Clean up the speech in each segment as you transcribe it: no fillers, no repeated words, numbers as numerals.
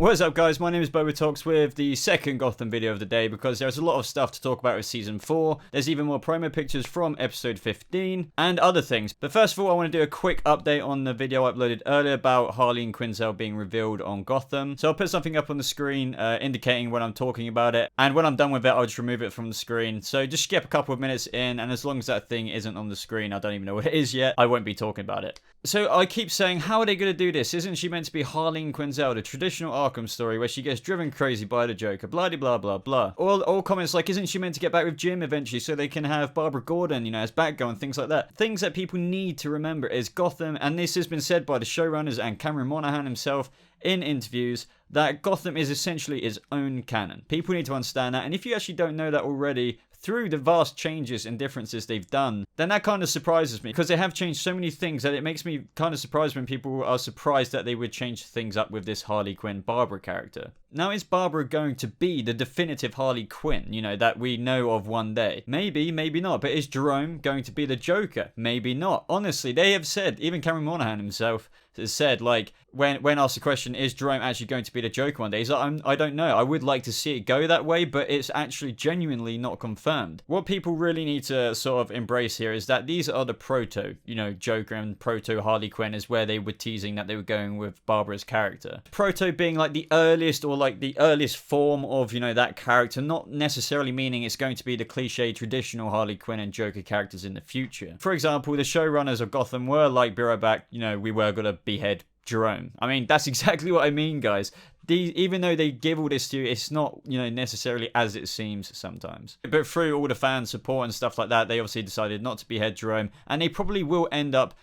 What's up guys, my name is BobaTalks with the second Gotham video of the day because there's a lot of stuff to talk about with Season 4, there's even more promo pictures from Episode 15, and other things. But first of all, I want to do a quick update on the video I uploaded earlier about Harley and Quinzel being revealed on Gotham. So I'll put something up on the screen indicating when I'm talking about it, and when I'm done with it, I'll just remove it from the screen. So just skip a couple of minutes in, and as long as that thing isn't on the screen, I don't even know what it is yet, I won't be talking about it. So I keep saying, how are they going to do this? Isn't she meant to be Harley and Quinzel, the traditional Arkham story where she gets driven crazy by the Joker, blah blah blah blah. All comments like, isn't she meant to get back with Jim eventually so they can have Barbara Gordon, you know, as Batgirl and things like that. Things that people need to remember is Gotham, and this has been said by the showrunners and Cameron Monaghan himself in interviews, that Gotham is essentially its own canon. People need to understand that, and if you actually don't know that already, through the vast changes and differences they've done, then that kind of surprises me, because they have changed so many things that it makes me kind of surprised when people are surprised that they would change things up with this Harley Quinn Barbara character. Now, is Barbara going to be the definitive Harley Quinn, you know, that we know of one day? Maybe, maybe not, but is Jerome going to be the Joker? Maybe not. Honestly, they have said, even Cameron Monaghan himself has said, like, when asked the question, is Jerome actually going to be the Joker one day? He's like, I don't know. I would like to see it go that way, but it's actually genuinely not confirmed. What people really need to sort of embrace here is that these are the proto, you know, Joker and proto Harley Quinn is where they were teasing that they were going with Barbara's character. Proto being like the earliest or like the earliest form of, you know, that character, not necessarily meaning it's going to be the cliche traditional Harley Quinn and Joker characters in the future. For example, the showrunners of Gotham were like, be right back, you know, we were gonna behead Jerome. I mean, that's exactly what I mean, guys. Even though they give all this to you, it's not, you know, necessarily as it seems sometimes. But through all the fan support and stuff like that, they obviously decided not to behead Jerome, and they probably will end up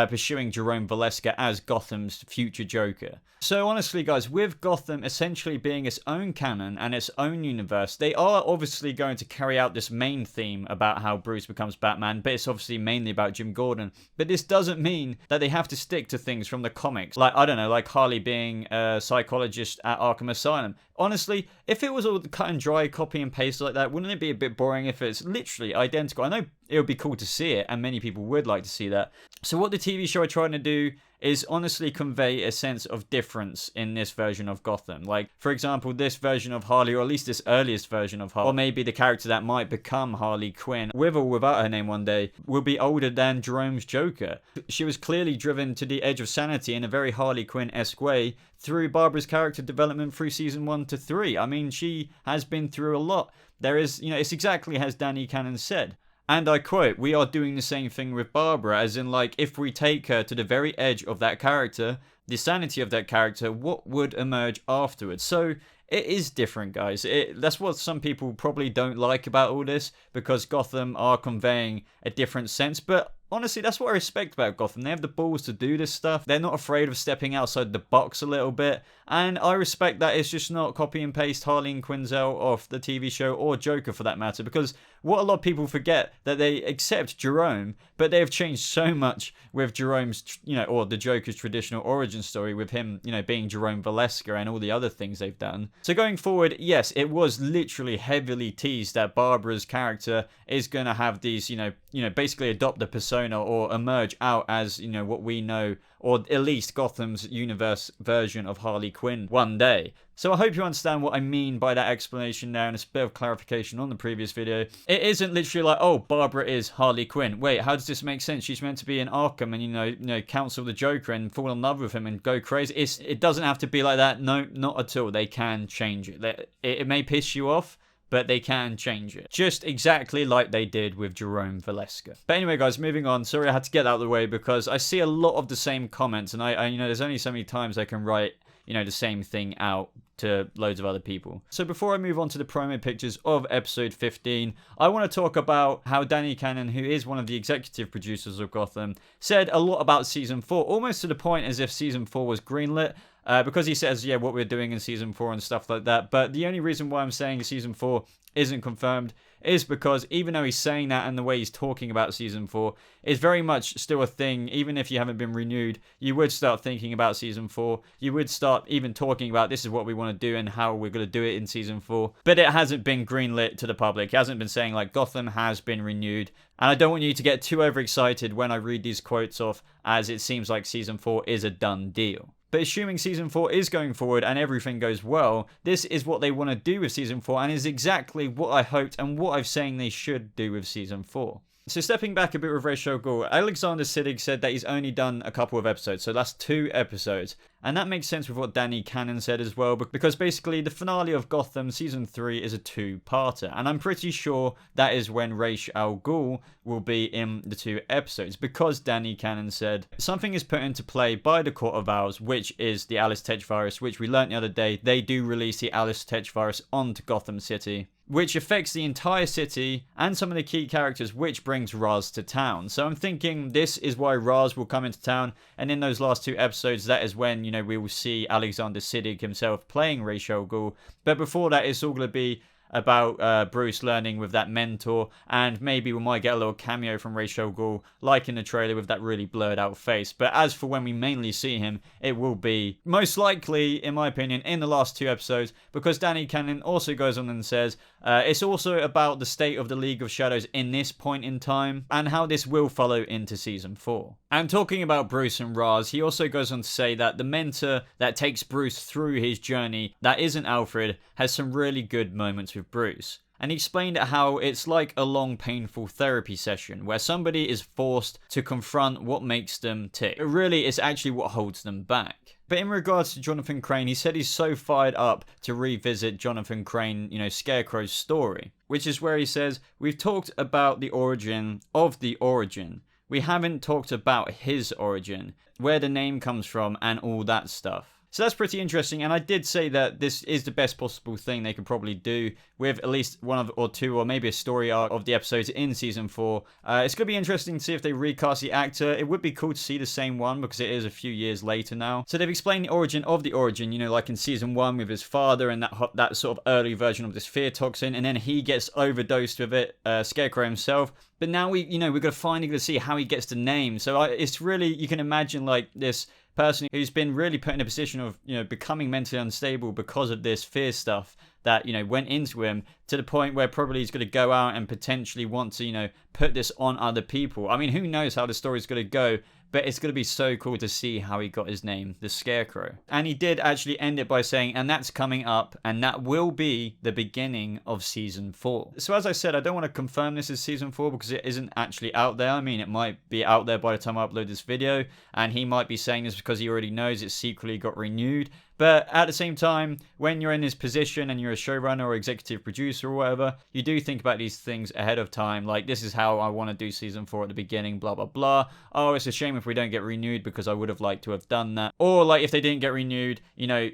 pursuing Jerome Valeska as Gotham's future Joker. So honestly guys, with Gotham essentially being its own canon and its own universe, they are obviously going to carry out this main theme about how Bruce becomes Batman, but it's obviously mainly about Jim Gordon. But this doesn't mean that they have to stick to things from the comics. Like, I don't know, like Harley being a psychologist at Arkham Asylum. Honestly, if it was all cut and dry, copy and paste like that, wouldn't it be a bit boring if it's literally identical? I know it would be cool to see it, and many people would like to see that. So what the TV show are trying to do is honestly convey a sense of difference in this version of Gotham. Like, for example, this version of Harley, or at least this earliest version of Harley, or maybe the character that might become Harley Quinn, with or without her name one day, will be older than Jerome's Joker. She was clearly driven to the edge of sanity in a very Harley Quinn-esque way through Barbara's character development through season 1 to 3. I mean, she has been through a lot. There is, you know, it's exactly as Danny Cannon said. And I quote, we are doing the same thing with Barbara, as in, like, if we take her to the very edge of that character, the sanity of that character, what would emerge afterwards? So it is different, guys. That's what some people probably don't like about all this, because Gotham are conveying a different sense. But honestly, that's what I respect about Gotham. They have the balls to do this stuff. They're not afraid of stepping outside the box a little bit. And I respect that it's just not copy and paste Harley and Quinzel off the TV show, or Joker for that matter. Because what a lot of people forget, that they accept Jerome, but they have changed so much with Jerome's, you know, or the Joker's traditional origin story with him, you know, being Jerome Valeska and all the other things they've done. So going forward, yes, it was literally heavily teased that Barbara's character is going to have these, you know, basically adopt the persona or emerge out as, you know, what we know, or at least Gotham's universe version of Harley Quinn one day. So I hope you understand what I mean by that explanation now, and it's a bit of clarification on the previous video. It isn't literally like, oh, Barbara is Harley Quinn. Wait, how does this make sense? She's meant to be in Arkham and, you know, counsel the Joker and fall in love with him and go crazy. It doesn't have to be like that. No, not at all. They can change it. It may piss you off, but they can change it. Just exactly like they did with Jerome Valeska. But anyway, guys, moving on. Sorry I had to get that out of the way, because I see a lot of the same comments, and I you know, there's only so many times I can write, you know, the same thing out to loads of other people. So before I move on to the promo pictures of episode 15, I want to talk about how Danny Cannon, who is one of the executive producers of Gotham, said a lot about season 4, almost to the point as if season 4 was greenlit. Because he says, yeah, what we're doing in season 4 and stuff like that. But the only reason why I'm saying season 4 isn't confirmed is because even though he's saying that, and the way he's talking about season 4 is very much still a thing, even if you haven't been renewed, you would start thinking about season 4. You would start even talking about this is what we want to do and how we're going to do it in season 4. But it hasn't been greenlit to the public. It hasn't been saying like Gotham has been renewed. And I don't want you to get too overexcited when I read these quotes off, as it seems like season 4 is a done deal. But assuming season 4 is going forward and everything goes well, this is what they want to do with season 4 and is exactly what I hoped and what I'm saying they should do with season 4. So stepping back a bit with Ra's al Ghul, Alexander Siddig said that he's only done a couple of episodes, so that's 2 episodes. And that makes sense with what Danny Cannon said as well, because basically the finale of Gotham Season 3 is a 2-parter. And I'm pretty sure that is when Ra's al Ghul will be in the 2 episodes, because Danny Cannon said something is put into play by the Court of Owls, which is the Alice Tetch virus, which we learnt the other day. They do release the Alice Tetch virus onto Gotham City, which affects the entire city and some of the key characters, which brings Ra's to town. So I'm thinking this is why Ra's will come into town, and in those last 2 episodes, that is when, we will see Alexander Siddig himself playing Ra's al Ghul. But before that, it's all going to be about Bruce learning with that mentor, and maybe we might get a little cameo from Ra's al Ghul, like in the trailer with that really blurred out face. But as for when we mainly see him, it will be most likely, in my opinion, in the last 2 episodes, because Danny Cannon also goes on and says it's also about the state of the League of Shadows in this point in time, and how this will follow into season 4. And talking about Bruce and Ra's, he also goes on to say that the mentor that takes Bruce through his journey, that isn't Alfred, has some really good moments with Bruce. And he explained how it's like a long, painful therapy session where somebody is forced to confront what makes them tick. But really, it's actually what holds them back. But in regards to Jonathan Crane, he said he's so fired up to revisit Jonathan Crane, Scarecrow's story. Which is where he says, we've talked about the origin of the origin. We haven't talked about his origin, where the name comes from, and all that stuff. So that's pretty interesting, and I did say that this is the best possible thing they could probably do with at least 1 or 2 or maybe a story arc of the episodes in season 4. It's going to be interesting to see if they recast the actor. It would be cool to see the same one because it is a few years later now. So they've explained the origin of the origin, like in season 1 with his father and that sort of early version of this fear toxin, and then he gets overdosed with it, Scarecrow himself. But now we're going to finally get to see how he gets the name. So it's really, you can imagine like this person who's been really put in a position of, becoming mentally unstable because of this fear stuff that, went into him, to the point where probably he's going to go out and potentially want to, put this on other people. I mean, who knows how the story's going to go, but it's going to be so cool to see how he got his name, the Scarecrow. And he did actually end it by saying, and that's coming up, and that will be the beginning of season 4. So as I said, I don't want to confirm this is season 4 because it isn't actually out there. I mean, it might be out there by the time I upload this video, and he might be saying this because he already knows it secretly got renewed. But at the same time, when you're in this position and you're a showrunner or executive producer or whatever, you do think about these things ahead of time. Like, this is how I want to do season 4 at the beginning, blah, blah, blah. Oh, it's a shame if we don't get renewed because I would have liked to have done that. Or, like, if they didn't get renewed,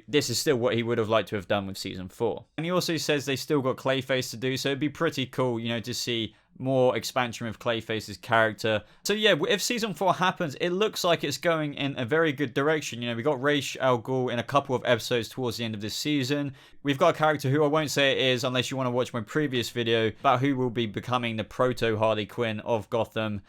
this is still what he would have liked to have done with season 4. And he also says they still got Clayface to do, so it'd be pretty cool, to see more expansion with Clayface's character. So yeah, if season 4 happens, it looks like it's going in a very good direction. We got Ra's al Ghul in a couple of episodes towards the end of this season. We've got a character who I won't say it is unless you want to watch my previous video about who will be becoming the proto Harley Quinn of Gotham,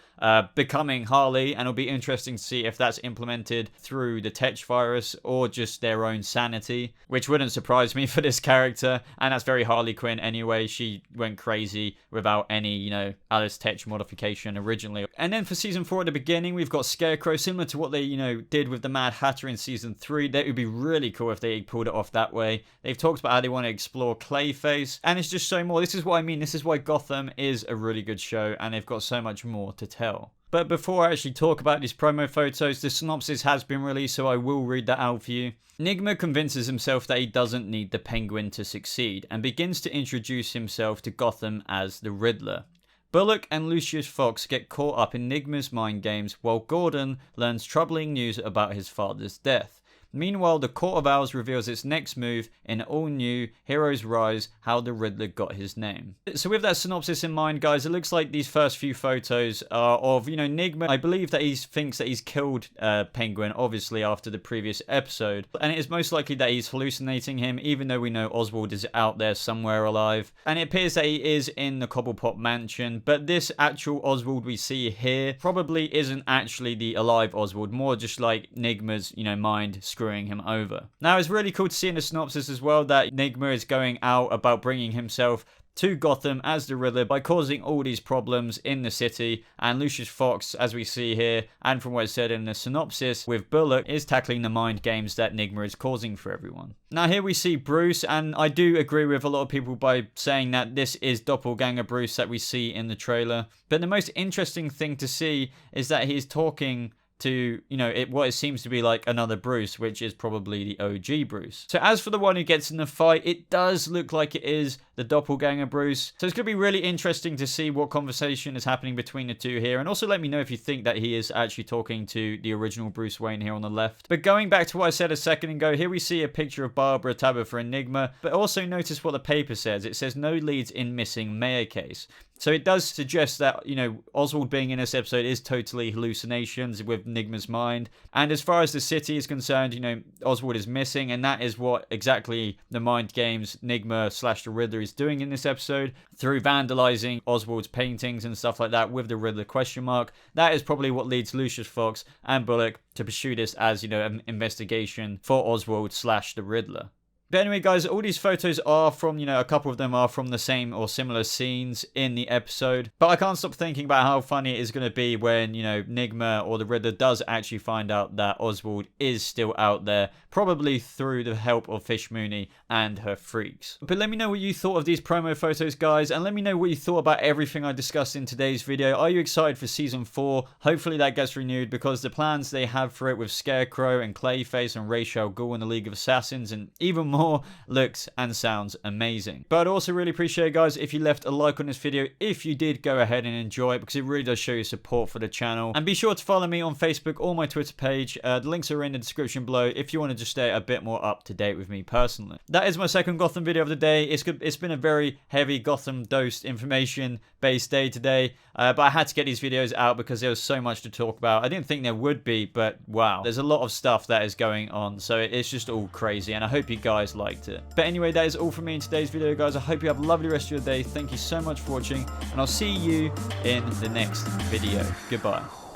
becoming Harley, and it'll be interesting to see if that's implemented through the Tetch virus or just their own sanity, which wouldn't surprise me for this character. And that's very Harley Quinn anyway. She went crazy without any, Alice Tetch modification originally. And then for season 4 at the beginning, we've got Scarecrow, similar to what they, did with the Mad Hatter in season 3. That would be really cool if they pulled it off that way. They've talked about how they want to explore Clayface, and it's just so more. This is what I mean. This is why Gotham is a really good show, and they've got so much more to tell. But before I actually talk about these promo photos, the synopsis has been released, so I will read that out for you. Nigma convinces himself that he doesn't need the Penguin to succeed, and begins to introduce himself to Gotham as the Riddler. Bullock and Lucius Fox get caught up in Nigma's mind games, while Gordon learns troubling news about his father's death. Meanwhile, the Court of Owls reveals its next move in all-new Heroes Rise, how the Riddler got his name. So with that synopsis in mind, guys, it looks like these first few photos are of, Nigma. I believe that he thinks that he's killed Penguin, obviously, after the previous episode. And it is most likely that he's hallucinating him, even though we know Oswald is out there somewhere alive. And it appears that he is in the Cobblepot mansion, but this actual Oswald we see here probably isn't actually the alive Oswald, more just like Nigma's, mind screwing him over. Now, it's really cool to see in the synopsis as well that Nigma is going out about bringing himself to Gotham as the Riddler by causing all these problems in the city, and Lucius Fox, as we see here, and from what is said in the synopsis with Bullock, is tackling the mind games that Enigma is causing for everyone. Now here we see Bruce, and I do agree with a lot of people by saying that this is doppelganger Bruce that we see in the trailer, but the most interesting thing to see is that he's talking to, what it seems to be like another Bruce, which is probably the OG Bruce. So as for the one who gets in the fight, it does look like it is the doppelganger Bruce. So it's going to be really interesting to see what conversation is happening between the two here. And also let me know if you think that he is actually talking to the original Bruce Wayne here on the left. But going back to what I said a second ago, here we see a picture of Barbara Tabitha Enigma. But also notice what the paper says. It says no leads in missing mayor case. So it does suggest that, Oswald being in this episode is totally hallucinations with Enigma's mind. And as far as the city is concerned, Oswald is missing. And that is what exactly the mind games Enigma / the Riddler is doing in this episode. Through vandalizing Oswald's paintings and stuff like that with the Riddler question mark. That is probably what leads Lucius Fox and Bullock to pursue this as, an investigation for Oswald / the Riddler. But anyway, guys, all these photos are from, a couple of them are from the same or similar scenes in the episode. But I can't stop thinking about how funny it is going to be when, Enigma or the Riddler does actually find out that Oswald is still out there, probably through the help of Fish Mooney and her freaks. But let me know what you thought of these promo photos, guys, and let me know what you thought about everything I discussed in today's video. Are you excited for Season 4? Hopefully that gets renewed, because the plans they have for it with Scarecrow and Clayface and Ra's al Ghul in the League of Assassins and even more looks and sounds amazing. But I'd also really appreciate, guys, if you left a like on this video if you did go ahead and enjoy it, because it really does show your support for the channel. And be sure to follow me on Facebook or my Twitter page. The links are in the description below if you want to just stay a bit more up to date with me personally. That is my second Gotham video of the day. It's been a very heavy Gotham dosed information based day today, but I had to get these videos out because there was so much to talk about. I didn't think there would be, but wow, there's a lot of stuff that is going on, so it's just all crazy, and I hope you guys liked it. But anyway, that is all from me in today's video, guys. I hope you have a lovely rest of your day. Thank you so much for watching, and I'll see you in the next video. Goodbye.